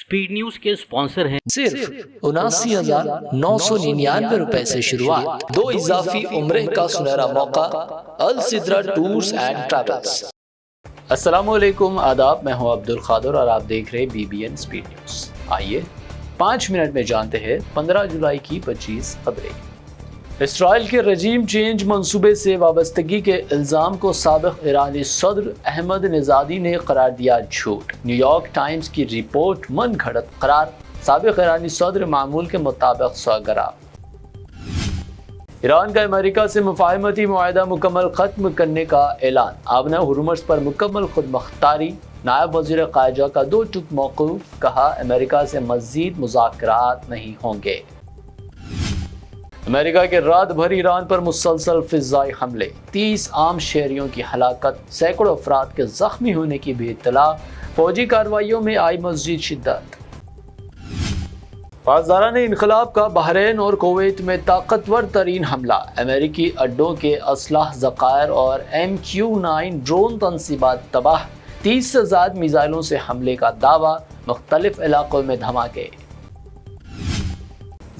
Speed news के sponsor हैं सिर्फ 79,999 रुपए से शुरुआत, 2 इजाफी उम्रे का सुनहरा मौका। अल सिद्रा टूर्स एंड ट्रैवल्स। अस्सलामुअलैकुम, आदाब। मैं हूं अब्दुल खादर और आप देख रहे हैं BBN स्पीड न्यूज। आइए 5 मिनट में जानते हैं 15 जुलाई की 25 खबरें। इसराइल के रजीम चेंज मंसूबे से वाबस्तगी के इल्ज़ाम को साबिक़ ईरानी सदर अहमद नेजादी ने करार दिया झूठ। न्यूयॉर्क टाइम्स की रिपोर्ट मन घड़त करार, साबिक़ ईरानी सदर मामूल के मुताबिक सरगर्म। ईरान का अमेरिका से मुफाहमती मुआहदा मुकम्मल ख़त्म करने का ऐलान। आबना हुर्मुज़ पर मुकम्मल खुद मुख्तारी। नायब वज़ीर ख़ारजा का 2 टुक मौक़ूफ़, कहा अमेरिका से मज़ीद मुज़ाकरात नहीं होंगे। अमेरिका के रात भर ईरान पर मुसलसल फ़िज़ाई हमले, 30 आम शहरियों की हलाकत, सैकड़ों अफराद के ज़ख्मी होने की भी इत्तला। फौजी कार्रवाइयों में आई मज़ीद शिद्दत। पासदारान इनक़लाब का बहरीन और कुवैत में ताकतवर तरीन हमला। अमेरिकी अड्डों के असलाह ज़खायर और MQ-9 ड्रोन तनसीबात तबाह। 30 से ज़्यादा मिसाइलों से हमले का दावा। मुख्तलिफ इलाकों में धमाके।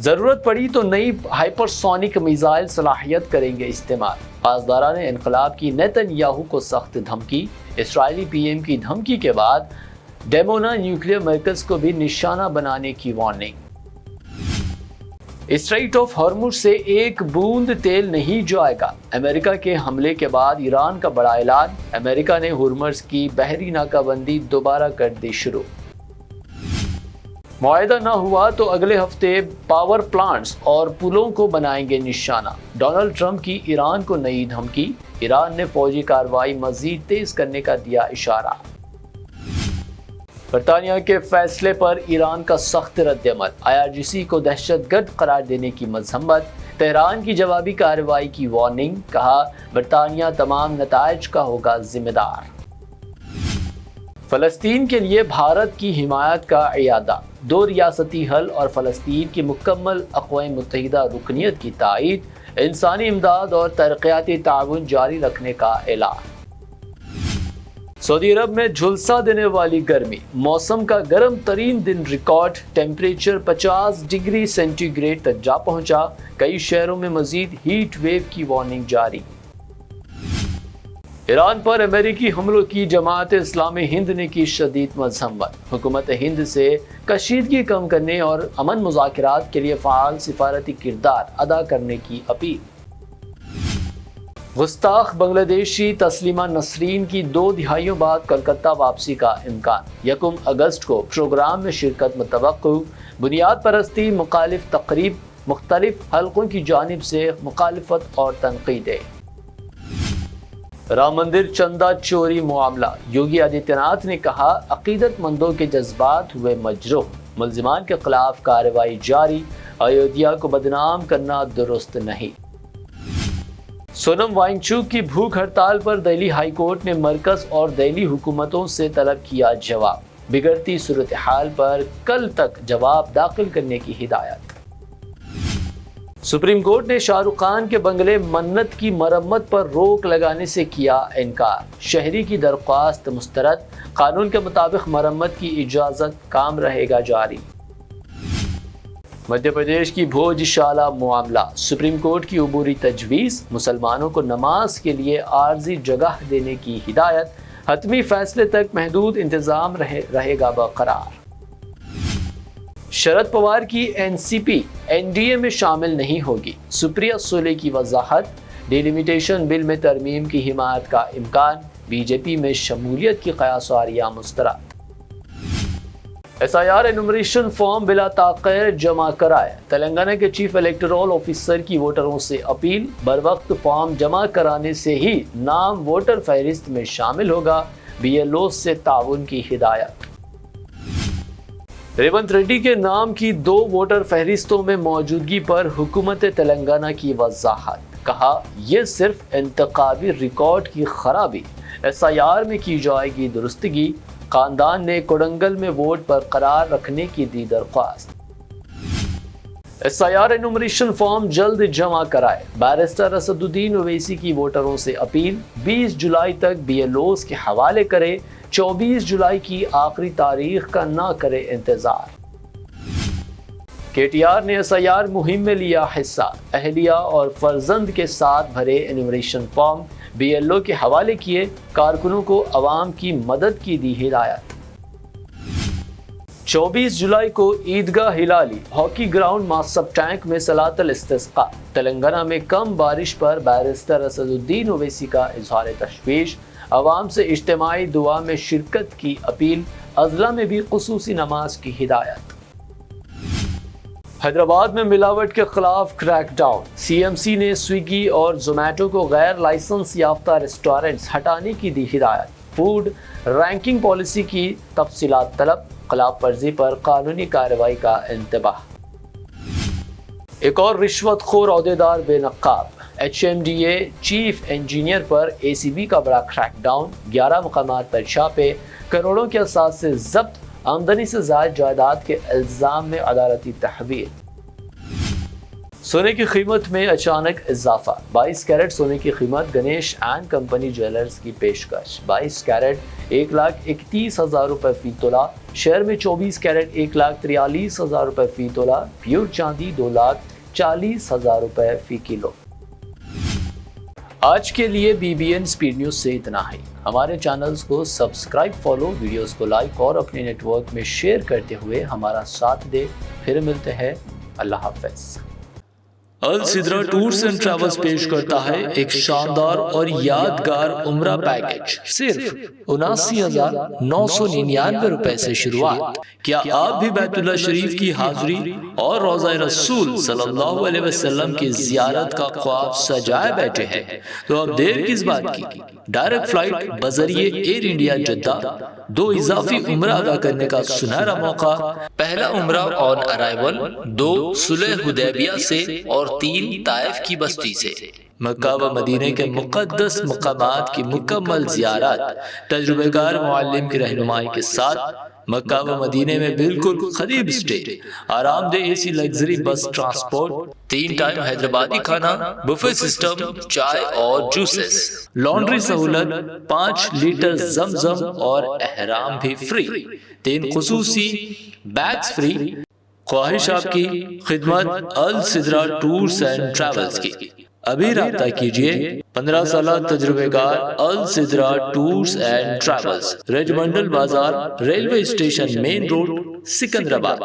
ज़रूरत पड़ी तो नई हाइपरसोनिक मिसाइल सलाहियत करेंगे इस्तेमाल। पासदारान इनक़लाब की नेतन्याहू को सख्त धमकी। इसराइली PM की धमकी के बाद डेमोना न्यूक्लियर मरकज़ को भी निशाना बनाने की वार्निंग। स्ट्रेट ऑफ हॉर्मुज़ से एक बूंद तेल नहीं जाएगा। अमेरिका के हमले के बाद ईरान का बड़ा ऐलान। अमेरिका ने हुर्मुज़ की बहरी नाकाबंदी दोबारा कर दी शुरू। मुआहदा न हुआ तो अगले हफ्ते पावर प्लांट्स और पुलों को बनाएंगे निशाना। डोनाल्ड ट्रंप की ईरान को नई धमकी। ईरान ने फौजी कार्रवाई मजीद तेज करने का दिया इशारा। बरतानिया के फैसले पर ईरान का सख्त रद्दअमल। IRGC को दहशतगर्द करार देने की मजम्मत। तेहरान की जवाबी कार्रवाई की वार्निंग। कहा बरतानिया तमाम नताइज का होगा जिम्मेदार। फ़लस्तीन के लिए भारत की हिमायत का इयादा। 2 रियासती हल और फ़लस्तीन की मुकम्मल अक़वाम मुत्तहिदा रुकनियत की तायीद। इंसानी इमदाद और तरक्याती ताउन जारी रखने का ऐलान। सऊदी अरब में झुलसा देने वाली गर्मी। मौसम का गर्म तरीन दिन रिकॉर्ड। टेम्परेचर 50 डिग्री सेंटीग्रेड तक जा पहुंचा। कई शहरों में मजीद हीट वेव की वार्निंग जारी। ईरान पर अमेरिकी हमलों की जमात इस्लामी हिंद ने की शदीद मज़म्मत। हुकूमत हिंद से कशीदगी कम करने और अमन मुज़ाकरात के लिए फ़ाल सिफारती किरदार अदा करने की अपील। गुस्ताख बांग्लादेशी तस्लीमा नसरीन की 2 दिहाइयों बाद कलकत्ता वापसी का इम्कान। 1 अगस्त को प्रोग्राम में शिरकत मुतवक्को। बुनियाद परस्ती मुखालिफ तकरीब। मुख्तलिफ हलकों की जानिब से मुखालिफत और तनकीदें। राम मंदिर चंदा चोरी मामला। योगी आदित्यनाथ ने कहा अकीदतमंदों के जज्बात हुए मजरूह। मुल्जिमान के खिलाफ कार्रवाई जारी। अयोध्या को बदनाम करना दुरुस्त नहीं। सोनम वांगचुक की भूख हड़ताल पर दिल्ली हाई कोर्ट ने मरकज और दिल्ली हुकूमतों से तलब किया जवाब। बिगड़ती सूरत हाल पर कल तक जवाब दाखिल करने की हिदायत। सुप्रीम कोर्ट ने शाहरुख खान के बंगले मन्नत की मरम्मत पर रोक लगाने से किया इनकार। शहरी की दरख्वास्त मुस्तरद। कानून के मुताबिक मरम्मत की इजाज़त, काम रहेगा जारी। मध्य प्रदेश की भोजशाला मामला। सुप्रीम कोर्ट की अबूरी तजवीज़। मुसलमानों को नमाज के लिए आर्जी जगह देने की हिदायत। हतमी फैसले तक महदूद इंतज़ाम रहेगा बरकरार। शरद पवार की NCP NDA में शामिल नहीं होगी। सुप्रिया सुले की वजाहत। डिलिमिटेशन बिल में तरमीम की हिमायत का इम्कान। BJP में शमूलियत की क़यासारियाँ मुस्तरद। SIR एनुमरेशन फॉर्म बिला ताख़ीर जमा कराए। तेलंगाना के चीफ इलेक्टोरल ऑफिसर की वोटरों से अपील। बरवक्त फॉर्म जमा कराने से ही नाम वोटर फहरिस्त में शामिल होगा। BLO से ताउन की हिदायत। रेवंत रेड्डी के नाम की 2 वोटर फहरिस्तों में मौजूदगी पर हुकूमत तेलंगाना की वजाहत। कहा यह सिर्फ इंतखाबी रिकॉर्ड की खराबी। SIR में की जाएगी दुरुस्तगी। खानदान ने कोडंगल में वोट बरकरार रखने की दी दरख्वास्त। SIR एनुमरेशन फॉर्म जल्द जमा कराए। बैरिस्टर असदुद्दीन ओवैसी की वोटरों से अपील। 20 जुलाई तक BLOs के हवाले करे। 24 جولائی کی آخری تاریخ کا نہ کرے انتظار۔ KTR نے SIR مہم میں لیا حصہ، اہلیہ اور فرزند کے ساتھ بھرے انیمیشن فارم، BLO کے حوالے کیے، کارکنوں کو عوام کی مدد کی دی ہدایت۔ 24 جولائی کو عیدگاہ ہلالی ہاکی گراؤنڈ ماسب ٹینک میں صلاۃ الاستسقاء۔ تلنگانہ میں کم بارش پر بیرسٹر اسد الدین اویسی کا اظہار تشویش، عوام سے اجتماعی دعا میں شرکت کی اپیل، اضلاع میں بھی خصوصی نماز کی ہدایت۔ حیدرآباد میں ملاوٹ کے خلاف کریک ڈاؤن، CMC نے سویگی اور زومیٹو کو غیر لائسنس یافتہ ریسٹورنٹس ہٹانے کی دی ہدایت۔ فوڈ رینکنگ پالیسی کی تفصیلات طلب، خلاف ورزی پر قانونی کارروائی کا انتباہ۔ ایک اور رشوت خور عہدیدار بے نقاب، HMDA چیف انجینئر پر ACB کا بڑا کریک ڈاؤن، 11 مقامات پر چھاپے، کروڑوں کے اثاثے ضبط، آمدنی سے زائد جائیداد کے الزام میں عدالتی تحویل۔ سونے کی قیمت میں اچانک اضافہ، 22 کیرٹ سونے کی قیمت گنیش اینڈ کمپنی جویلرز کی پیشکش، 22 کیرٹ 1,31,000 روپے فی تولہ، شہر میں 24 کیرٹ 1,43,000 روپے فی تولہ، پیور چاندی 2,40,000 روپے فی کلو۔ آج کے لیے BBN سپیڈ نیوز سے اتنا ہی۔ ہمارے چینلز کو سبسکرائب، فالو، ویڈیوز کو لائک اور اپنے نیٹ ورک میں شیئر کرتے ہوئے ہمارا ساتھ دے۔ پھر ملتے ہیں، اللہ حافظ۔ السدرا ٹورز اینڈ ٹریولز پیش کرتا ہے ایک شاندار اور یادگار عمرہ پیکج، صرف 79,999 روپے سے شروعات۔ کیا آپ بھی بیت اللہ شریف کی حاضری اور روضہ رسول صلی اللہ علیہ وسلم کی زیارت کا خواب سجائے بیٹھے ہیں؟ تو اب دیر کس بات کی؟ ڈائریکٹ فلائٹ بذریعے ایئر انڈیا جدہ، 2 اضافی عمرہ ادا کرنے کا سنہرا موقع، پہلا عمرہ آن ارائیول، 2 صلح حدیبیہ سے اور 3 طائف کی بستی سے، مکہ و مدینے کے مقدس مقامات کی مکمل زیارت، تجربہ کار معلم کی رہنمائی کے ساتھ، مکہ و مدینے میں بالکل قریب اسٹے، آرام دہ AC لگژری بس ٹرانسپورٹ، 3 ٹائم حیدرآبادی کھانا، بفے سسٹم، چائے اور جوسز، لانڈری سہولت، 5 لیٹر زمزم اور احرام بھی فری، 3 خصوصی بیگز فری۔ خواہش آپ کی خدمت السدرا ٹورز اینڈ ٹریولز کی، ابھی رابطہ کیجئے۔ 15 سالہ تجربہ کار السدرا ٹورز اینڈ ٹریولز، رج منڈل بازار، railway station main road, Secunderabad.